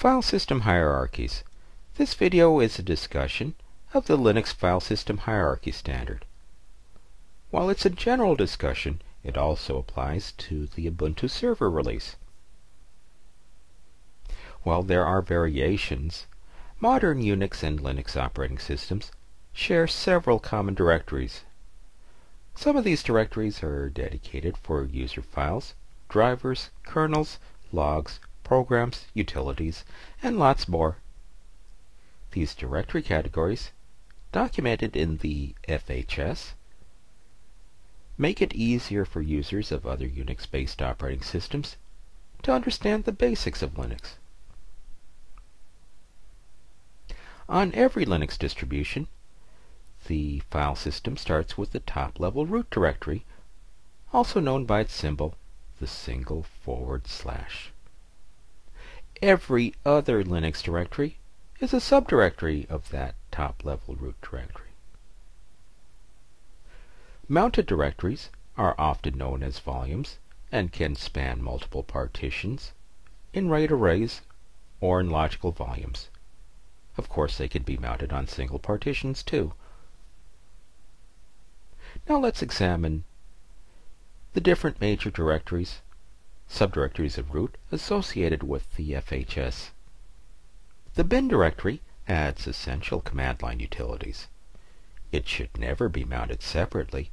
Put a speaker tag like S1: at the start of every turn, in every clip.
S1: File system hierarchies. This video is a discussion of the Linux File System Hierarchy Standard. While it's a general discussion, it also applies to the Ubuntu server release. While there are variations, modern Unix and Linux operating systems share several common directories. Some of these directories are dedicated for user files, drivers, kernels, logs, programs, utilities, and lots more. These directory categories, documented in the FHS, make it easier for users of other Unix-based operating systems to understand the basics of Linux. On every Linux distribution, the file system starts with the top-level root directory, also known by its symbol, the single /. Every other Linux directory is a subdirectory of that top-level root directory. Mounted directories are often known as volumes and can span multiple partitions in RAID arrays or in logical volumes. Of course, they can be mounted on single partitions too. Now let's examine the different major directories, subdirectories of root associated with the FHS. The bin directory adds essential command line utilities. It should never be mounted separately.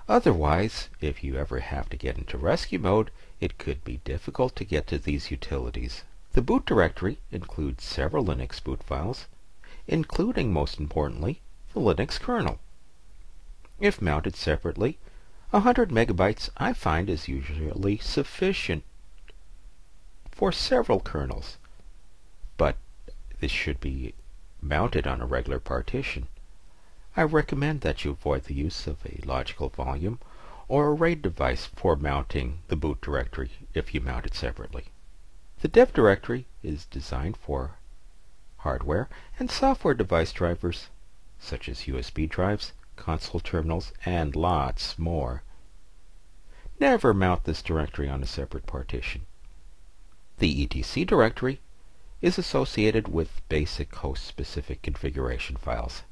S1: Otherwise, if you ever have to get into rescue mode, it could be difficult to get to these utilities. The boot directory includes several Linux boot files, including, most importantly, the Linux kernel. If mounted separately, 100 megabytes I find is usually sufficient for several kernels, but this should be mounted on a regular partition. I recommend that you avoid the use of a logical volume or a RAID device for mounting the boot directory if you mount it separately. The dev directory is designed for hardware and software device drivers, such as USB drives, console terminals, and lots more. Never mount this directory on a separate partition. The etc directory is associated with basic host-specific configuration files.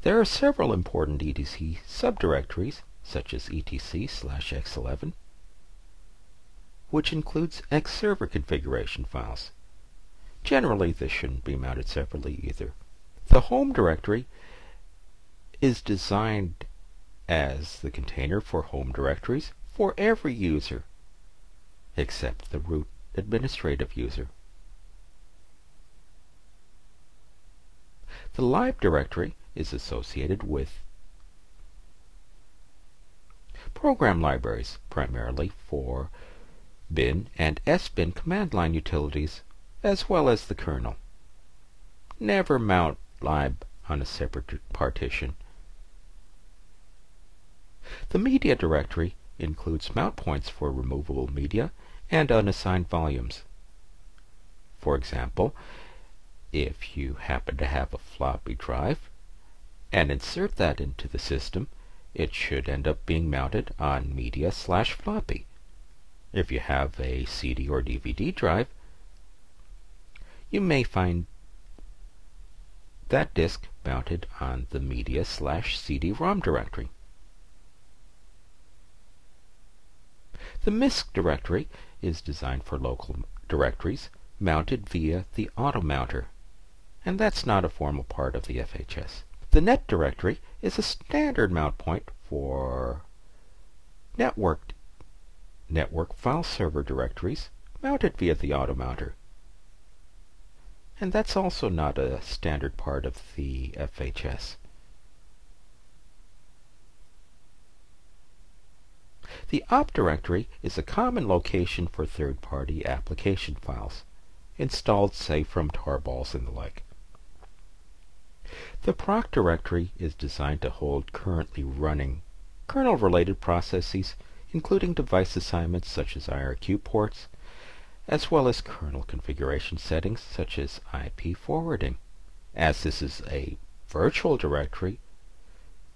S1: There are several important etc subdirectories, such as etc/x11, which includes X-server configuration files. Generally, this shouldn't be mounted separately either. The home directory is designed as the container for home directories for every user, except the root administrative user. The lib directory is associated with program libraries, primarily for bin and sbin command line utilities, as well as the kernel. Never mount lib on a separate partition. The media directory includes mount points for removable media and unassigned volumes. For example, if you happen to have a floppy drive and insert that into the system, it should end up being mounted on media/floppy. If you have a CD or DVD drive, you may find that disk mounted on the media/CD-ROM directory. The MISC directory is designed for local directories mounted via the auto-mounter, and that's not a formal part of the FHS. The net directory is a standard mount point for network file server directories mounted via the auto-mounter, and that's also not a standard part of the FHS. The op directory is a common location for third-party application files, installed, say, from tarballs and the like. The proc directory is designed to hold currently running kernel-related processes, including device assignments such as IRQ ports, as well as kernel configuration settings such as IP forwarding. As this is a virtual directory,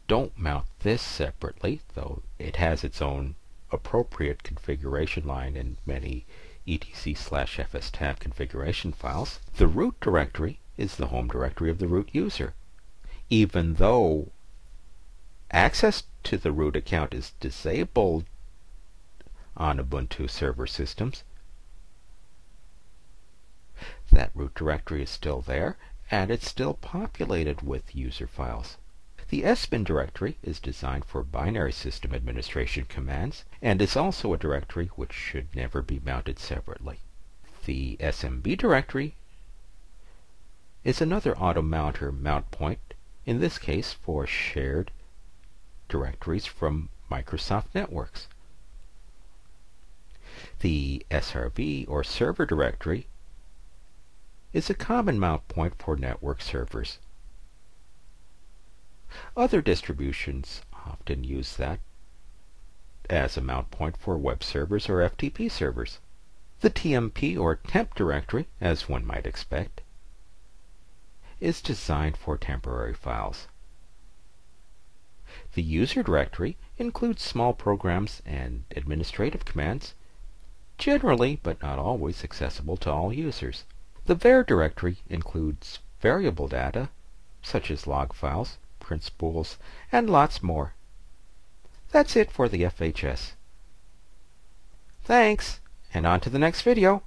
S1: don't mount this separately, though it has its own appropriate configuration line in many etc/fstab configuration files, the root directory is the home directory of the root user. Even though access to the root account is disabled on Ubuntu server systems, that root directory is still there, and it's still populated with user files. The sbin directory is designed for binary system administration commands, and is also a directory which should never be mounted separately. The smb directory is another auto-mounter mount point, in this case for shared directories from Microsoft networks. The srv or server directory is a common mount point for network servers. Other distributions often use that as a mount point for web servers or FTP servers. The tmp or temp directory, as one might expect, is designed for temporary files. The user directory includes small programs and administrative commands, generally but not always accessible to all users. The var directory includes variable data, such as log files, print spools, and lots more. That's it for the FHS. Thanks, and on to the next video.